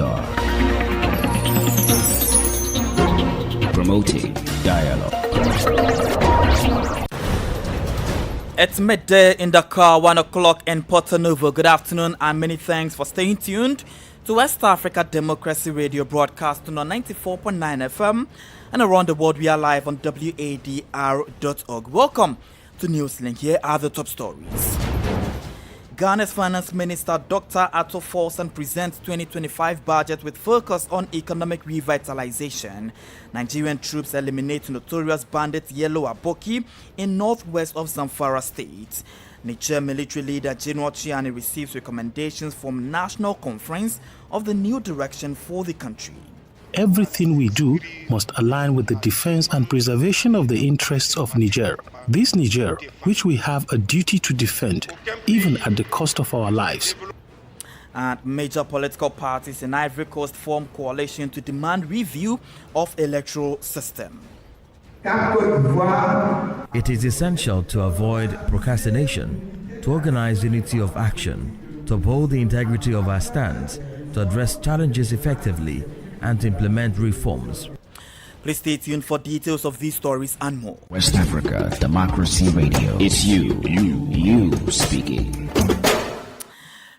Dakar. Promoting dialogue. It's midday in Dakar, 1 o'clock in Porto Novo. Good afternoon and many thanks for staying tuned to West Africa Democracy Radio, broadcasting on 94.9 FM and around the world. We are live on wadr.org. Welcome to Newslink. Here are the top stories. Ghana's Finance Minister Dr. Ato Forson presents 2025 budget with focus on economic revitalization. Nigerian troops eliminate notorious bandit Yellow Aboki in northwest of Zamfara State. Niger military leader General Chiani receives recommendations from National Conference of the new direction for the country. Everything we do must align with the defense and preservation of the interests of Niger. This Niger, which we have a duty to defend, even at the cost of our lives. And major political parties in Ivory Coast form coalition to demand review of electoral system. It is essential to avoid procrastination, to organize unity of action, to uphold the integrity of our stance, to address challenges effectively, and to implement reforms. Please stay tuned for details of these stories and more. West Africa Democracy Radio. It's you speaking.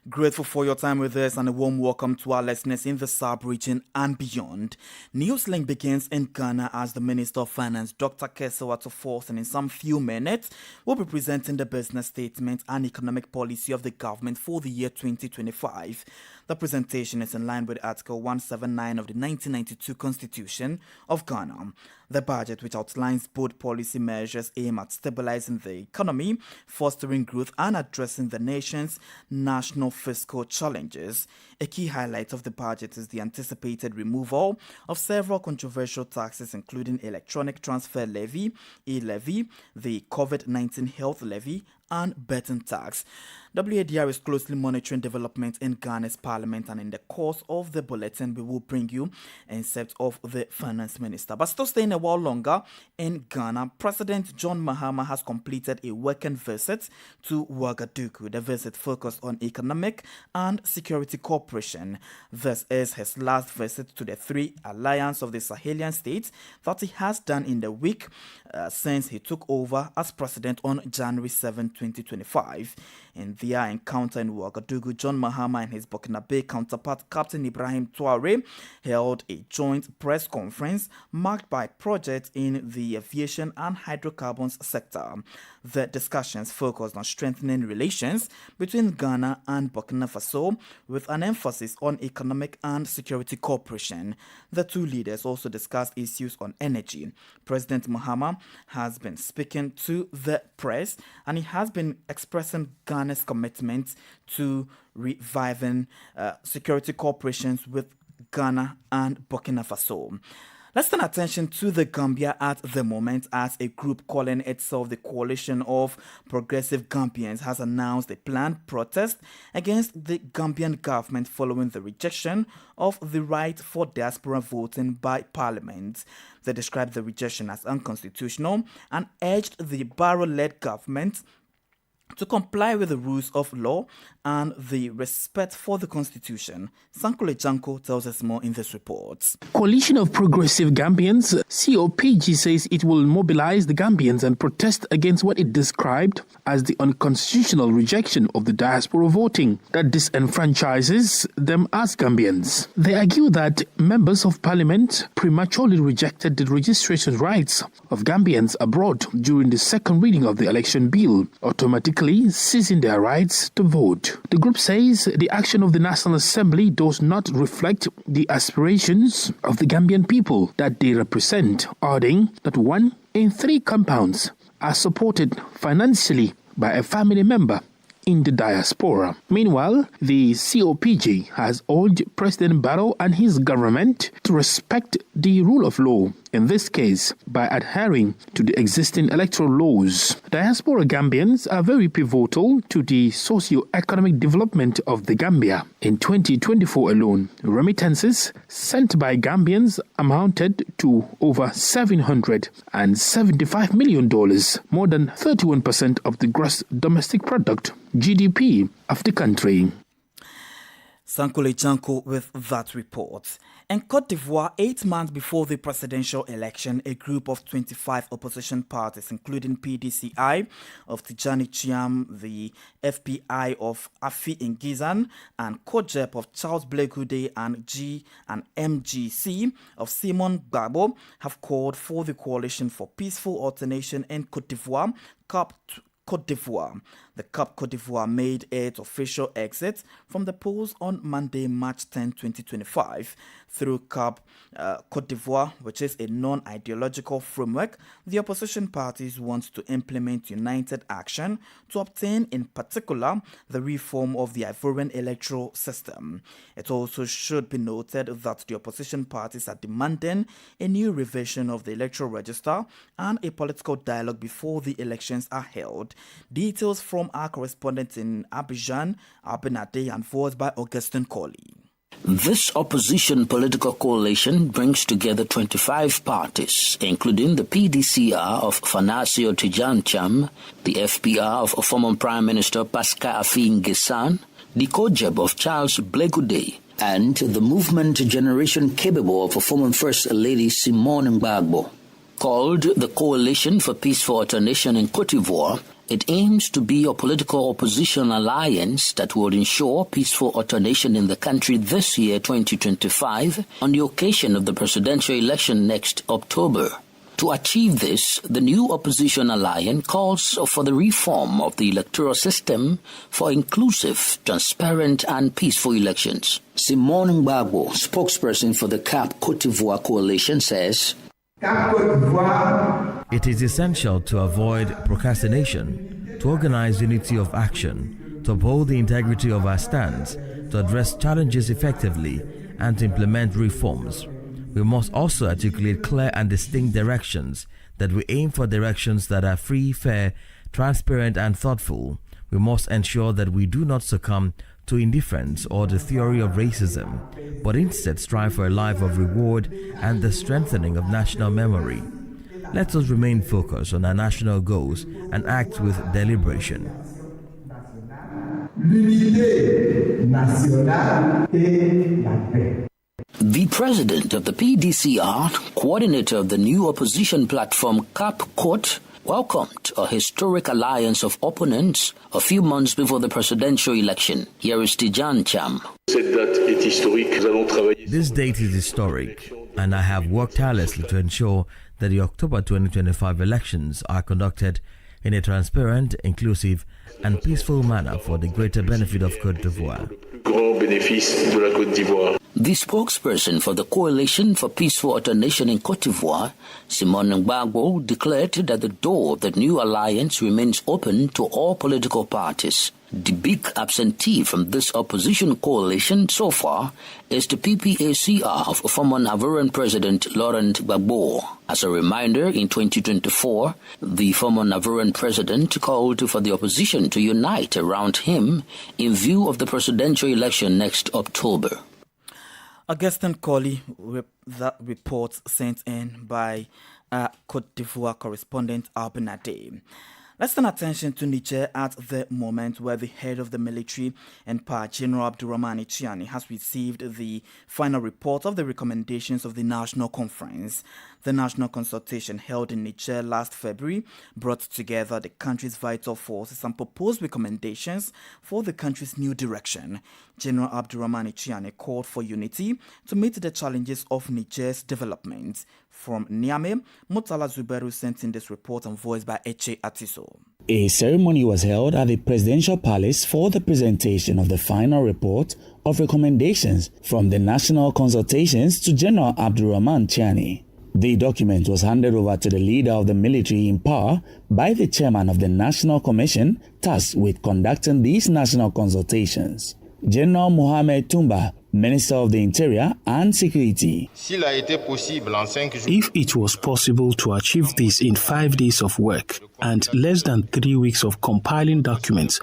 Grateful for your time with us and a warm welcome to our listeners in the sub-region and beyond. Newslink begins in Ghana as the Minister of Finance, Dr. Ato Forson, in some few minutes will be presenting the business statement and economic policy of the government for the year 2025. The presentation is in line with Article 179 of the 1992 Constitution of Ghana. The budget, which outlines both policy measures aimed at stabilizing the economy, fostering growth, and addressing the nation's national fiscal challenges. A key highlight of the budget is the anticipated removal of several controversial taxes, including electronic transfer levy, e-levy, the COVID-19 health levy, and betting tax. WADR is closely monitoring developments in Ghana's parliament, and in the course of the bulletin, we will bring you insights of the finance minister. But still staying a while longer in Ghana, President John Mahama has completed a working visit to Ouagadougou. The visit focused on economic and security cooperation. This is his last visit to the three alliance of the Sahelian states that he has done in the week since he took over as president on January 7, 2025. In their encounter in Ouagadougou, John Mahama and his Burkinabe counterpart, Captain Ibrahim Touare, held a joint press conference marked by projects in the aviation and hydrocarbons sector. The discussions focused on strengthening relations between Ghana and Burkina Faso, with an emphasis on economic and security cooperation. The two leaders also discussed issues on energy. President Mahama has been speaking to the press, and he has been expressing Ghana's commitment to reviving security cooperations with Ghana and Burkina Faso. Let's turn attention to the Gambia at the moment, as a group calling itself the Coalition of Progressive Gambians has announced a planned protest against the Gambian government following the rejection of the right for diaspora voting by Parliament. They described the rejection as unconstitutional and urged the Barrow-led government to comply with the rules of law and the respect for the Constitution. Sankole Janko tells us more in this report. Coalition of Progressive Gambians, COPG, says it will mobilize the Gambians and protest against what it described as the unconstitutional rejection of the diaspora voting that disenfranchises them as Gambians. They argue that members of parliament prematurely rejected the registration rights of Gambians abroad during the second reading of the election bill, automatically seizing their rights to vote. The group says the action of the National Assembly does not reflect the aspirations of the Gambian people that they represent, adding that 1 in 3 compounds are supported financially by a family member in the diaspora. Meanwhile, the COPG has urged President Barrow and his government to respect the rule of law, in this case by adhering to the existing electoral laws. Diaspora Gambians are very pivotal to the socio-economic development of the Gambia. In 2024 alone, remittances sent by Gambians amounted to over $775 million, more than 31% of the gross domestic product, GDP, of the country. Sankole Janko with that report. In Côte d'Ivoire, 8 months before the presidential election, a group of 25 opposition parties, including PDCI of Tijani Chiam, the FPI of Afi Ngizan, and COJEP of Charles Blegude and MGC of Simon Gbagbo, have called for the Coalition for Peaceful Alternation in Côte d'Ivoire, CAP Côte d'Ivoire. The CAP Côte d'Ivoire made its official exit from the polls on Monday, March 10, 2025. Through CAP Côte d'Ivoire, which is a non-ideological framework, the opposition parties want to implement united action to obtain, in particular, the reform of the Ivorian electoral system. It also should be noted that the opposition parties are demanding a new revision of the electoral register and a political dialogue before the elections are held. Details from our correspondent in Abidjan, Abenade, and voiced by Augustin Colley. This opposition political coalition brings together 25 parties, including the PDCR of Fanasio Tijancham, the FPR of former Prime Minister Pascal Afi N'Guessan, the COJEB of Charles Blegude, and the movement generation capable of former First Lady Simone Gbagbo. Called the Coalition for Peaceful Alternation in Côte d'Ivoire, it aims to be a political opposition alliance that will ensure peaceful alternation in the country this year, 2025, on the occasion of the presidential election next October. To achieve this, the new opposition alliance calls for the reform of the electoral system for inclusive, transparent, and peaceful elections. Simone Gbagbo, spokesperson for the CAP Côte d'Ivoire coalition, says, it is essential to avoid procrastination, to organize unity of action, to uphold the integrity of our stance, to address challenges effectively, and to implement reforms. We must also articulate clear and distinct directions, that we aim for directions that are free, fair, transparent, and thoughtful. We must ensure that we do not succumb to indifference or the theory of racism, but instead strive for a life of reward and the strengthening of national memory. Let us remain focused on our national goals and act with deliberation. The president of the PDCR, coordinator of the new opposition platform CAP Côte, welcomed a historic alliance of opponents a few months before the presidential election. Here is Tijan Cham. This date is historic, and I have worked tirelessly to ensure that the October 2025 elections are conducted in a transparent, inclusive, and peaceful manner for the greater benefit of Côte d'Ivoire. The spokesperson for the Coalition for Peaceful Alternation in Côte d'Ivoire, Simone Gbagbo, declared that the door of the new alliance remains open to all political parties. The big absentee from this opposition coalition so far is the PPACR of former Ivorian President Laurent Gbagbo. As a reminder, in 2024, the former Ivorian President called for the opposition to unite around him in view of the presidential election next October. Augustin Colley, that report sent in by Côte d'Ivoire correspondent Abenade. Let's turn attention to Niger at the moment, where the head of the military and power, General Abdurrahman Chiani, has received the final report of the recommendations of the National Conference. The national consultation held in Niger last February brought together the country's vital forces and proposed recommendations for the country's new direction. General Abdurrahman Chiani called for unity to meet the challenges of Niger's development. From Niamey, Murtala Zuberu sent in this report and voiced by Eche Atiso. A ceremony was held at the Presidential Palace for the presentation of the final report of recommendations from the national consultations to General Abdurrahman Chiani. The document was handed over to the leader of the military in power by the chairman of the National Commission tasked with conducting these national consultations, General Mohamed Toumba, Minister of the Interior and Security. If it was possible to achieve this in 5 days of work and less than 3 weeks of compiling documents,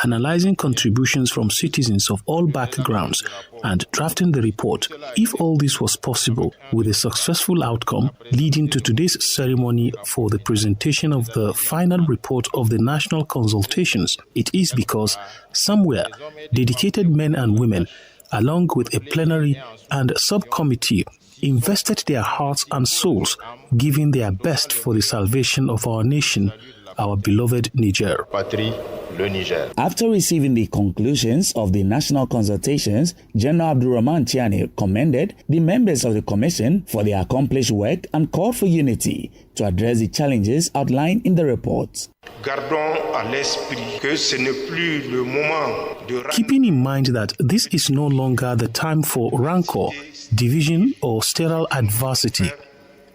analyzing contributions from citizens of all backgrounds, and drafting the report, if all this was possible with a successful outcome leading to today's ceremony for the presentation of the final report of the national consultations, it is because somewhere dedicated men and women along with a plenary and subcommittee, invested their hearts and souls, giving their best for the salvation of our nation, our beloved Niger. After receiving the conclusions of the national consultations, General Abdurrahman Tiani commended the members of the commission for their accomplished work and called for unity to address the challenges outlined in the report. Keeping in mind that this is no longer the time for rancor, division, or sterile adversity,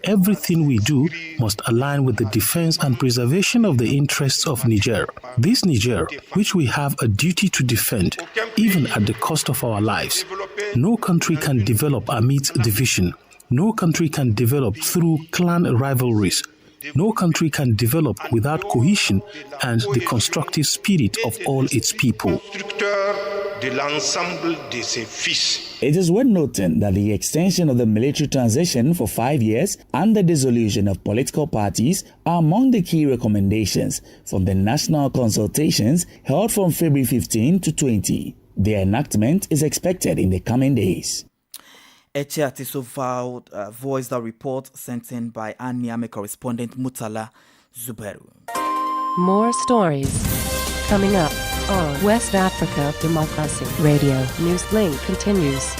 everything we do must align with the defense and preservation of the interests of Niger. This Niger, which we have a duty to defend, even at the cost of our lives. No country can develop amidst division. No country can develop through clan rivalries. No country can develop without cohesion and the constructive spirit of all its people. It is worth noting that the extension of the military transition for 5 years and the dissolution of political parties are among the key recommendations from the national consultations held from February 15 to 20. Their enactment is expected in the coming days. Eche Atiso voiced the report sent in by our Niamey correspondent Mutala Zuberu. More stories coming up on West Africa Democracy Radio. Newslink continues.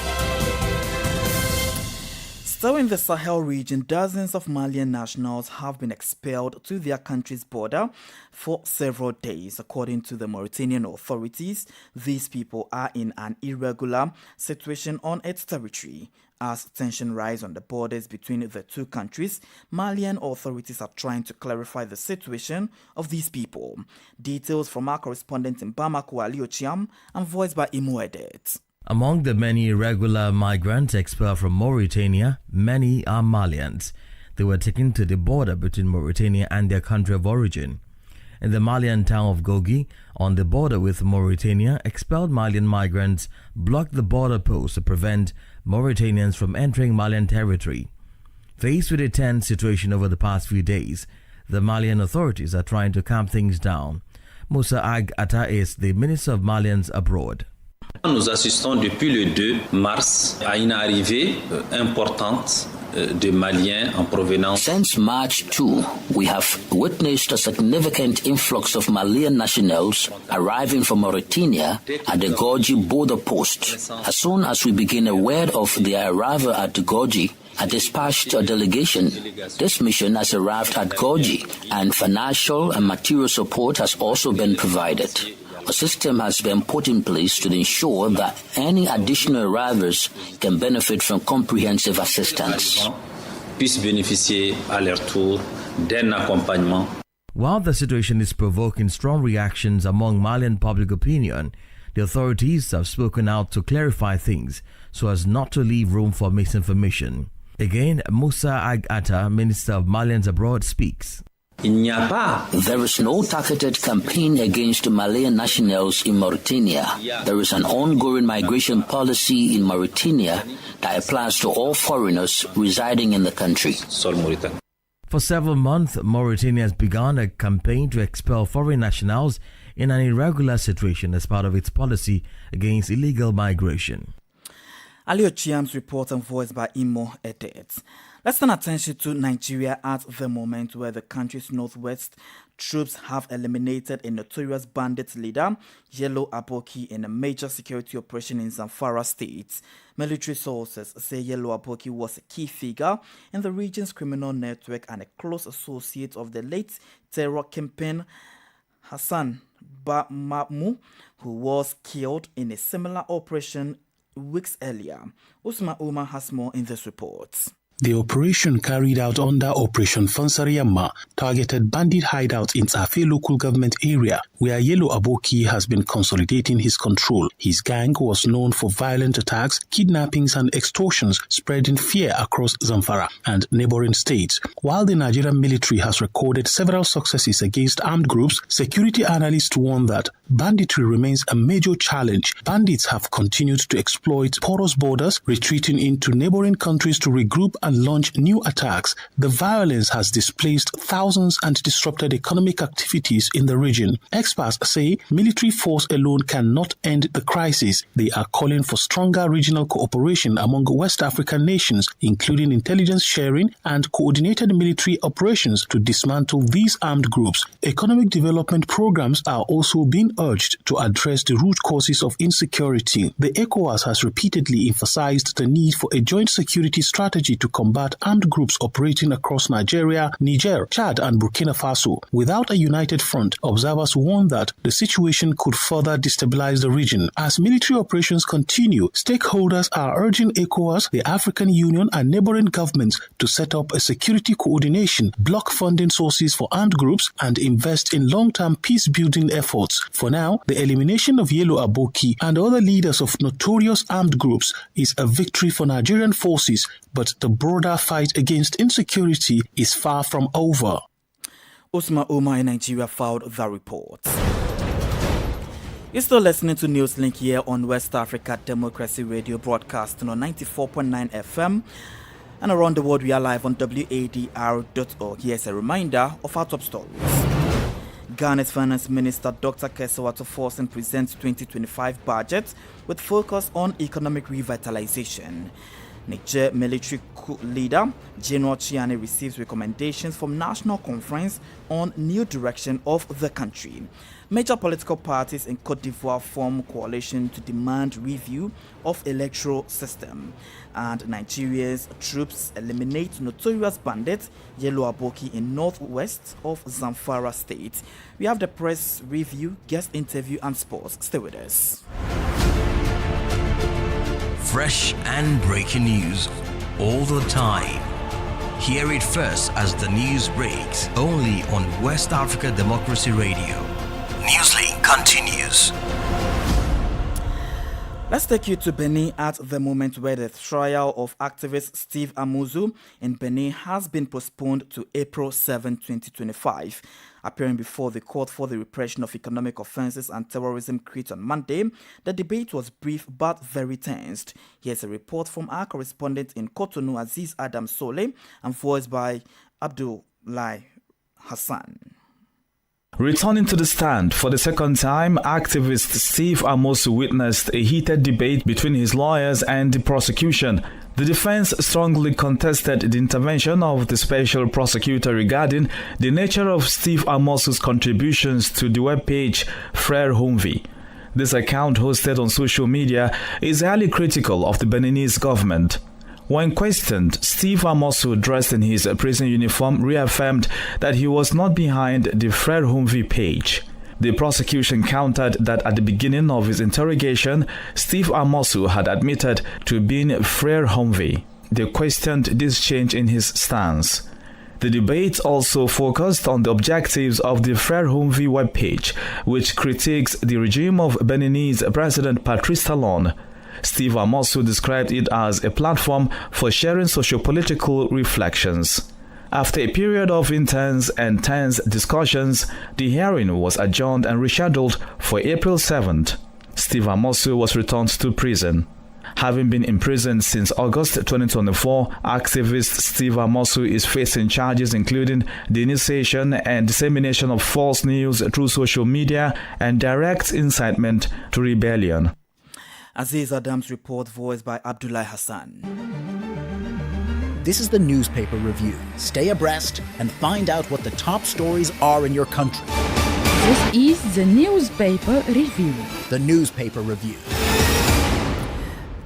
Still in the Sahel region, dozens of Malian nationals have been expelled to their country's border for several days. According to the Mauritanian authorities, these people are in an irregular situation on its territory. As tension rises on the borders between the two countries, Malian authorities are trying to clarify the situation of these people. Details from our correspondent in Bamako, Ali Ochiam, and voiced by Imo Edet. Among the many irregular migrants expelled from Mauritania, many are Malians. They were taken to the border between Mauritania and their country of origin. In the Malian town of Gogi, on the border with Mauritania, expelled Malian migrants blocked the border post to prevent Mauritanians from entering Malian territory. Faced with a tense situation over the past few days, the Malian authorities are trying to calm things down. Moussa Ag Atta is the Minister of Malians abroad. Nous assistons depuis le 2 mars à une arrivée importante de Maliens en provenance. Since March 2, we have witnessed a significant influx of Malian nationals arriving from Mauritania at the Goji border post. As soon as we became aware of their arrival at the Goji, I dispatched a delegation. This mission has arrived at Goji, and financial and material support has also been provided. A system has been put in place to ensure that any additional arrivals can benefit from comprehensive assistance. Puissent bénéficier à leur tour d'un accompagnement. While the situation is provoking strong reactions among Malian public opinion, the authorities have spoken out to clarify things so as not to leave room for misinformation. Again, Moussa Ag Atta, Minister of Malians Abroad, speaks. There is no targeted campaign against Malian nationals in Mauritania. There is an ongoing migration policy in Mauritania that applies to all foreigners residing in the country. For several months, Mauritania has begun a campaign to expel foreign nationals in an irregular situation as part of its policy against illegal migration. Ali Ochiam's report and voiced by Imo Edet. Let's turn attention to Nigeria at the moment, where the country's northwest troops have eliminated a notorious bandit leader, Yellow Aboki, in a major security operation in Zamfara state. Military sources say Yellow Aboki was a key figure in the region's criminal network and a close associate of the late terror kingpin Hassan Bamamu, who was killed in a similar operation weeks earlier. Usman Umar has more in this report. The operation carried out under Operation Fansariyama targeted bandit hideouts in Tafe local government area, where Yellow Aboki has been consolidating his control. His gang was known for violent attacks, kidnappings and extortions, spreading fear across Zamfara and neighboring states. While the Nigerian military has recorded several successes against armed groups, security analysts warn that banditry remains a major challenge. Bandits have continued to exploit porous borders, retreating into neighboring countries to regroup and launch new attacks, the violence has displaced thousands and disrupted economic activities in the region. Experts say military force alone cannot end the crisis. They are calling for stronger regional cooperation among West African nations, including intelligence sharing and coordinated military operations to dismantle these armed groups. Economic development programs are also being urged to address the root causes of insecurity. The ECOWAS has repeatedly emphasized the need for a joint security strategy to combat armed groups operating across Nigeria, Niger, Chad, and Burkina Faso. Without a united front, observers warn that the situation could further destabilize the region. As military operations continue, stakeholders are urging ECOWAS, the African Union, and neighboring governments to set up a security coordination, block funding sources for armed groups, and invest in long-term peace-building efforts. For now, the elimination of Yellow Aboki and other leaders of notorious armed groups is a victory for Nigerian forces, but the broader fight against insecurity is far from over. Usman Umar in Nigeria filed the report. You're still listening to Newslink here on West Africa Democracy Radio, broadcasting on 94.9 FM. And around the world, we are live on wadr.org. Here's a reminder of our top stories. Ghana's Finance Minister Dr. Kesewa Toforsen presents 2025 budget with focus on economic revitalization. Niger military coup leader General Chiani receives recommendations from National Conference on new direction of the country. Major political parties in Cote d'Ivoire form coalition to demand review of electoral system. And Nigeria's troops eliminate notorious bandit Yellow Aboki in northwest of Zamfara state. We have the press review, guest interview, and sports. Stay with us. Fresh and breaking news all the time. Hear it first as the news breaks, only on West Africa Democracy Radio. Newslink continues. Let's take you to Benin at the moment, where the trial of activist Steve Amuzu in Benin has been postponed to April 7, 2025. Appearing before the Court for the Repression of Economic Offences and Terrorism Crete on Monday, the debate was brief but very tensed. Here's a report from our correspondent in Cotonou, Aziz Adam Sole, and voiced by Abdullahi Hassan. Returning to the stand for the second time, activist Steve Amosu witnessed a heated debate between his lawyers and the prosecution. The defense strongly contested the intervention of the special prosecutor regarding the nature of Steve Amosu's contributions to the webpage Frere Humvi. This account, hosted on social media, is highly critical of the Beninese government. When questioned, Steve Amosu, dressed in his prison uniform, reaffirmed that he was not behind the Frere Humvi page. The prosecution countered that at the beginning of his interrogation, Steve Amosu had admitted to being Frere Humvi. They questioned this change in his stance. The debate also focused on the objectives of the Frere Humvi webpage, which critiques the regime of Beninese President Patrice Talon. Steve Amosu described it as a platform for sharing socio-political reflections. After a period of intense and tense discussions, the hearing was adjourned and rescheduled for April 7th. Steve Amosu was returned to prison. Having been imprisoned since August 2024, activist Steve Amosu is facing charges including the initiation and dissemination of false news through social media and direct incitement to rebellion. Aziz Adam's report, voiced by Abdullahi Hassan. This is the newspaper review. Stay abreast and find out what the top stories are in your country. This is the newspaper review. The newspaper review.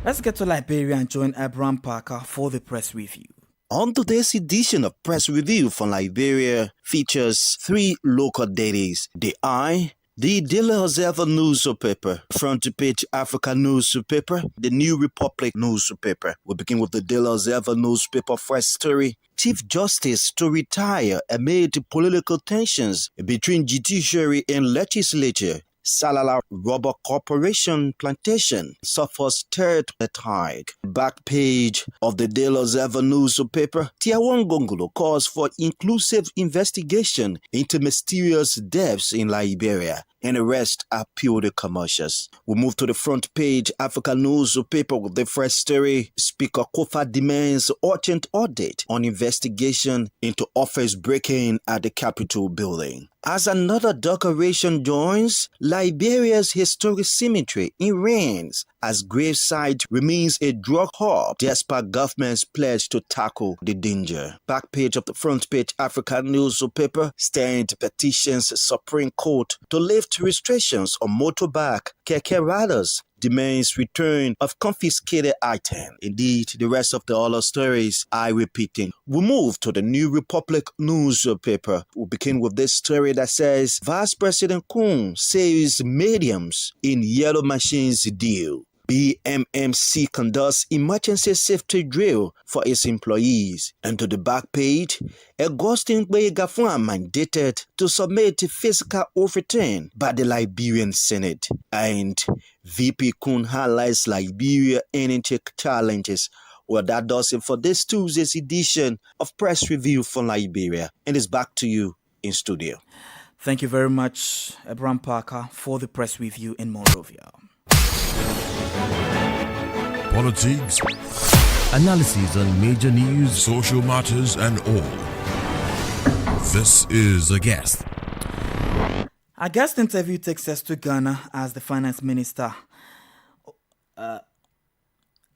Let's get to Liberia and join Abraham Parker for the press review. On today's edition of Press Review from Liberia features 3 local dailies. The Eye, the Daily Observer newspaper, Front Page Africa newspaper, the New Republic newspaper. We begin with the Daily Observer newspaper. First story: Chief Justice to retire amid political tensions between judiciary and legislature. Salala Rubber Corporation plantation suffers third attack. Back page of the Daily Observer newspaper: Tiawan Gongolo calls for inclusive investigation into mysterious deaths in Liberia. and the rest are purely commercials. We move to the front page Africa newspaper with the first story. Speaker Kofa demands urgent audit on investigation into office breaking at the Capitol building. As another decoration joins, Liberia's historic cemetery in rains as gravesite remains a drug hub despite government's pledge to tackle the danger. Back page of the front page African newspaper, stand petitions Supreme Court to lift restrictions on motorbike keke riders, demands return of confiscated items. Indeed, the rest of the other stories I repeating. We move to the New Republic newspaper. We begin with this story that says Vice President Kun saves mediums in yellow machines deal. BMMC conducts emergency safety drill for its employees. And to the back page, Augustine Gafun mandated to submit physical overturn by the Liberian Senate. And VP Kun highlights Liberia energy challenges. Well, that does it for this Tuesday's edition of Press Review from Liberia. And it's back to you in studio. Thank you very much, Abraham Parker, for the press review in Monrovia. Politics, Analysis on major news, social matters, and all. This is A Guest. Our guest interview takes us to Ghana as the finance minister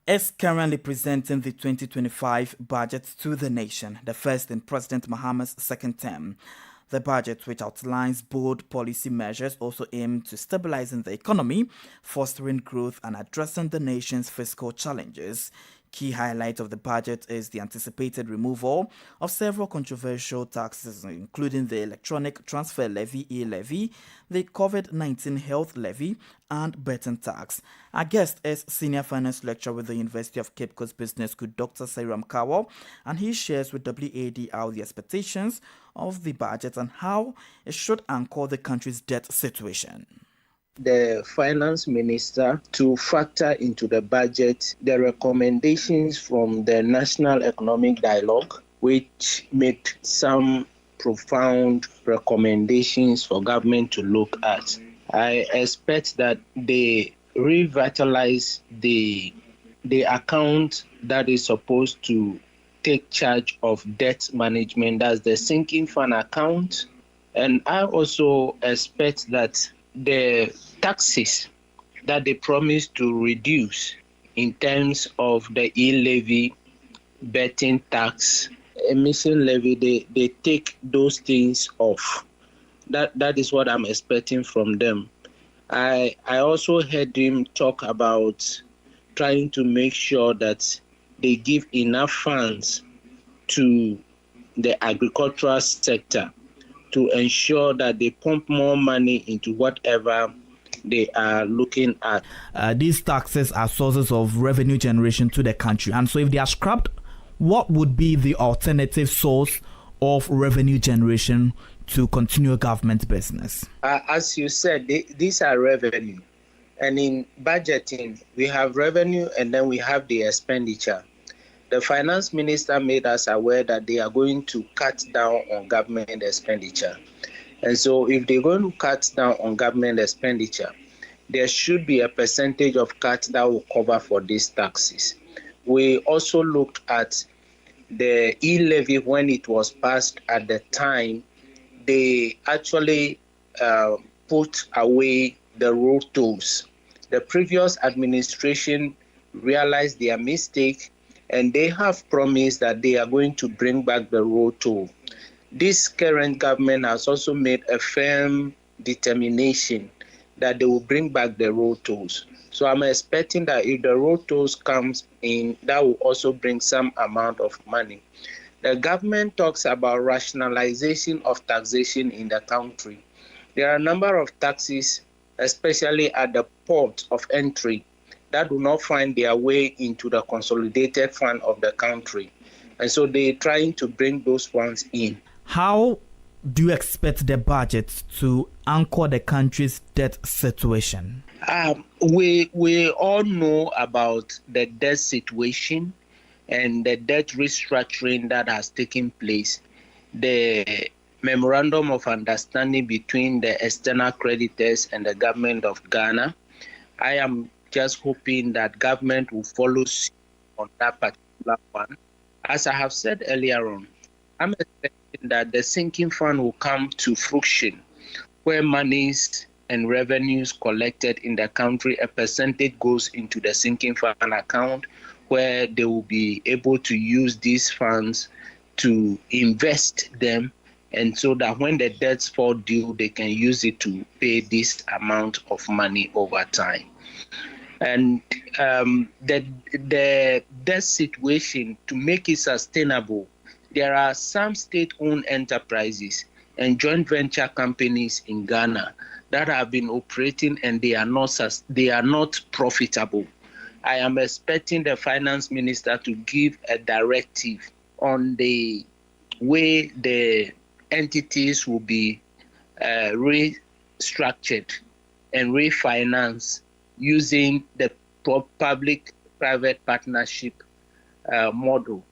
is currently presenting the 2025 budget to the nation, the first in President Mahama's second term. The budget, which outlines bold policy measures, also aimed to stabilizing the economy, fostering growth, and addressing the nation's fiscal challenges. Key highlight of the budget is the anticipated removal of several controversial taxes, including the electronic transfer levy, e-levy, the COVID-19 health levy, and betting tax. Our guest is senior finance lecturer with the University of Cape Coast Business School, Dr. Sairam Kawo, and he shares with WAD the expectations of the budget and how it should anchor the country's debt situation. The finance minister to factor into the budget the recommendations from the National Economic Dialogue, which made some profound recommendations for government to look at. I expect that they revitalize the account that is supposed to take charge of debt management, that's the sinking fund account. And I also expect that the taxes that they promise to reduce in terms of the e-levy, betting tax, emission levy, they take those things off. That is what I'm expecting from them. I also heard him talk about trying to make sure that they give enough funds to the agricultural sector to ensure that they pump more money into whatever they are looking at. These taxes are sources of revenue generation to the country. And so if they are scrapped, what would be the alternative source of revenue generation to continue government business? As you said, these are revenue. And in budgeting, we have revenue and then we have the expenditure. The finance minister made us aware that they are going to cut down on government expenditure. And so if they're going to cut down on government expenditure, there should be a percentage of cut that will cover for these taxes. We also looked at the e-levy when it was passed at the time. They actually put away the road tolls. The previous administration realized their mistake, and they have promised that they are going to bring back the road toll. This current government has also made a firm determination that they will bring back the road tolls. So I'm expecting that if the road tolls comes in, that will also bring some amount of money. The government talks about rationalization of taxation in the country. There are a number of taxes, especially at the port of entry, that do not find their way into the consolidated fund of the country. And so they're trying to bring those funds in. How do you expect the budget to anchor the country's debt situation? We all know about the debt situation and the debt restructuring that has taken place. The memorandum of understanding between the external creditors and the government of Ghana. I am just hoping that government will follow suit on that particular one. As I have said earlier on, I'm expecting that the sinking fund will come to fruition, where monies and revenues collected in the country, a percentage goes into the sinking fund account, where they will be able to use these funds to invest them, and so that when the debts fall due, they can use it to pay this amount of money over time. And the debt situation, to make it sustainable, there are some state-owned enterprises and joint venture companies in Ghana that have been operating, and they are not profitable. I am expecting the finance minister to give a directive on the way the entities will be restructured and refinanced using the public-private partnership model.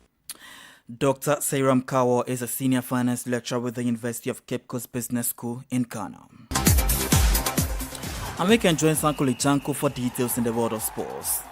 Dr. Sairam Kawo is a senior finance lecturer with the University of Cape Coast Business School in Ghana. And we can join Sankoli Janko for details in the world of sports.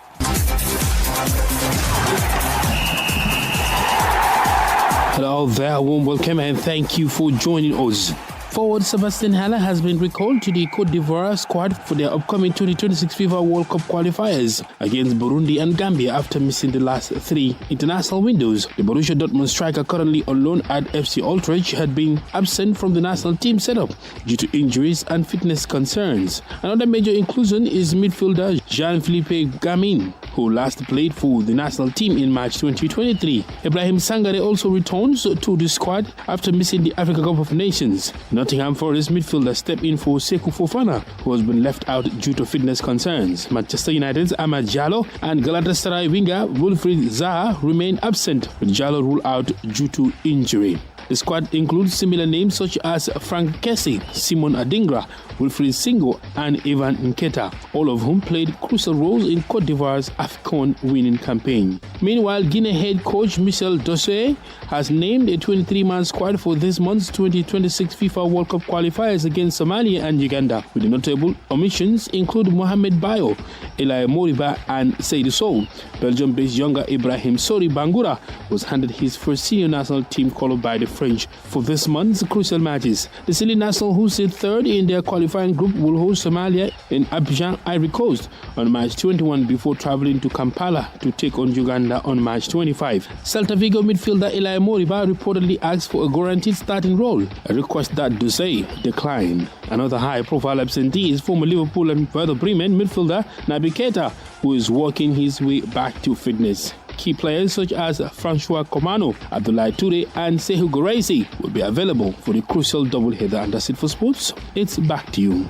Hello there, warm welcome and thank you for joining us. Forward Sebastian Haller has been recalled to the Côte d'Ivoire squad for their upcoming 2026 FIFA World Cup qualifiers against Burundi and Gambia after missing the last 3 international windows. The Borussia Dortmund striker, currently on loan at FC Utrecht, had been absent from the national team setup due to injuries and fitness concerns. Another major inclusion is midfielder Jean-Philippe Gamin, who last played for the national team in March 2023. Ibrahim Sangare also returns to the squad after missing the Africa Cup of Nations. Nottingham Forest midfielder stepped in for Sekou Fofana, who has been left out due to fitness concerns. Manchester United's Amad Diallo and Galatasaray winger Wilfried Zaha remain absent, with Diallo ruled out due to injury. The squad includes similar names such as Frank Kessie, Simon Adingra, Wilfried Singo and Ivan Nketa, all of whom played crucial roles in Côte d'Ivoire's AFCON winning campaign. Meanwhile, Guinea head coach Michel Dossé has named a 23-man squad for this month's 2026 FIFA World Cup qualifiers against Somalia and Uganda, with the notable omissions include Mohamed Bayo, Eli Moriba and Seydou Sow. Belgium-based younger Ibrahim Sori Bangura was handed his first senior national team call by the French for this month's crucial matches. The Silly National, who sit third in their qualifying group, will host Somalia in Abidjan, Ivory Coast on March 21 before traveling to Kampala to take on Uganda on March 25. Celta Vigo midfielder Eli Moriba reportedly asked for a guaranteed starting role, a request that Dussé declined. Another high-profile absentee is former Liverpool and Werder Bremen midfielder Naby Keita, who is working his way back to fitness. Key players such as Francois Komano, Abdoulaye Touré and Sekou Guirassy will be available for the crucial doubleheader. And that's it for sports. It's back to you.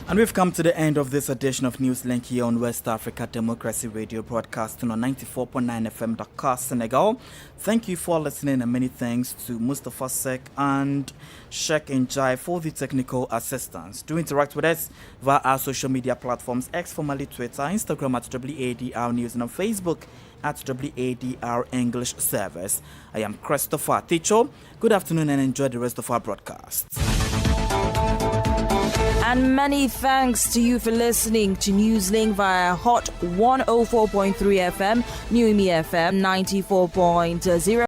And we've come to the end of this edition of Newslink here on West Africa Democracy Radio, broadcasting on 94.9 FM Dakar, Senegal. Thank you for listening, and many thanks to Mustafa Sek and Sheikh Njai for the technical assistance. Do interact with us via our social media platforms, X formerly Twitter, Instagram at WADR News, and on Facebook at WADR English Service. I am Christopher Ticho. Good afternoon and enjoy the rest of our broadcast. And many thanks to you for listening to Newslink via Hot 104.3 FM, New Me FM 94.0.